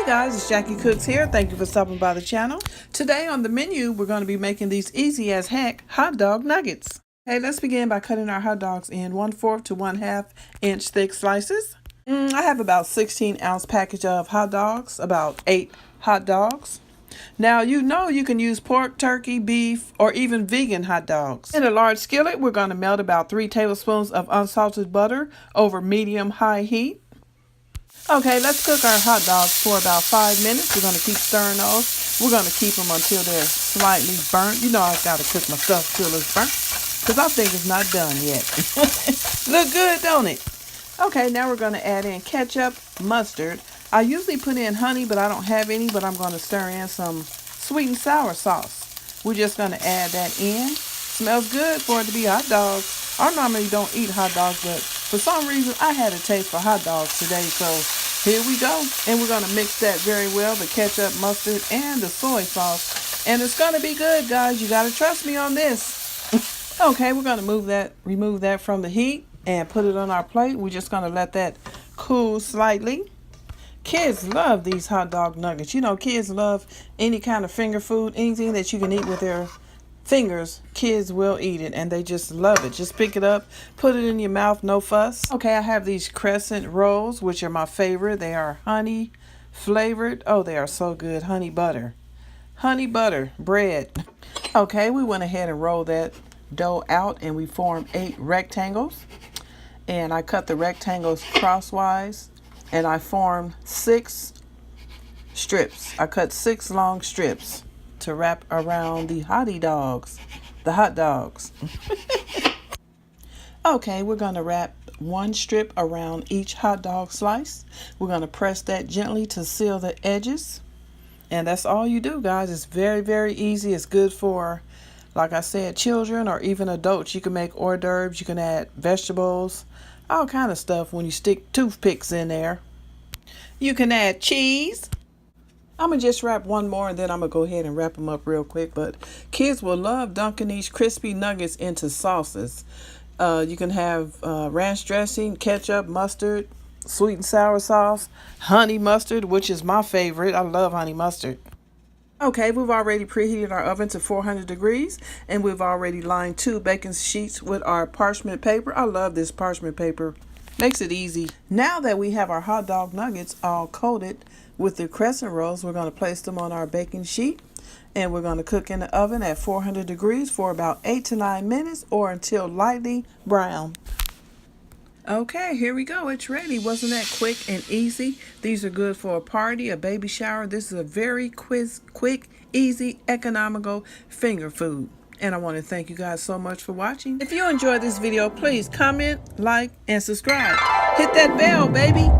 Hey guys, it's Jackie Cooks here. Thank you for stopping by the channel. Today on the menu, we're going to be making these easy as heck hot dog nuggets. Hey, let's begin by cutting our hot dogs in 1/4 to 1/2 inch thick slices. I have about 16-ounce package of hot dogs, about 8 hot dogs. Now, you can use pork, turkey, beef, or even vegan hot dogs. In a large skillet, we're going to melt about 3 tablespoons of unsalted butter over medium-high heat. Okay, let's cook our hot dogs for about 5 minutes. We're going to keep stirring those. We're going to keep them until they're slightly burnt. You know I've got to cook my stuff till it's burnt because I think it's not done yet. Look good, don't it? Okay, now we're going to add in ketchup, mustard. I usually put in honey, but I don't have any, but I'm going to stir in some sweet and sour sauce. We're just going to add that in. Smells good for it to be hot dogs. I normally don't eat hot dogs, but for some reason I had a taste for hot dogs today, so here we go. And we're going to mix that very well, the ketchup, mustard, and the soy sauce. And it's going to be good, guys. You got to trust me on this. Okay, we're going to remove that from the heat and put it on our plate. We're just going to let that cool slightly. Kids love these hot dog nuggets. You know, kids love any kind of finger food, anything that you can eat with their fingers. Kids will eat it and they just love it. Just pick it up, put it in your mouth, no fuss. Okay, I have these crescent rolls, which are my favorite. They are honey flavored. Oh, they are so good. Honey butter bread. Okay, we went ahead and rolled that dough out and we formed 8 rectangles, and I cut the rectangles crosswise and I formed 6 strips. I cut 6 long strips to wrap around the hot dogs. Okay, we're going to wrap 1 strip around each hot dog slice. We're going to press that gently to seal the edges. And that's all you do, guys. It's very, very easy. It's good for, like I said, children or even adults. You can make hors d'oeuvres. You can add vegetables, all kind of stuff when you stick toothpicks in there. You can add cheese. I'm going to just wrap 1 more and then I'm going to go ahead and wrap them up real quick. But kids will love dunking these crispy nuggets into sauces. You can have ranch dressing, ketchup, mustard, sweet and sour sauce, honey mustard, which is my favorite. I love honey mustard. Okay, we've already preheated our oven to 400 degrees and we've already lined 2 baking sheets with our parchment paper. I love this parchment paper. Makes it easy. Now that we have our hot dog nuggets all coated with the crescent rolls, we're going to place them on our baking sheet and we're going to cook in the oven at 400 degrees for about 8 to 9 minutes or until lightly brown. Okay, here we go. It's ready. Wasn't that quick and easy? These are good for a party, a baby shower. This is a very quick, easy, economical finger food. And I want to thank you guys so much for watching. If you enjoyed this video, please comment, like, and subscribe. Hit that bell, baby.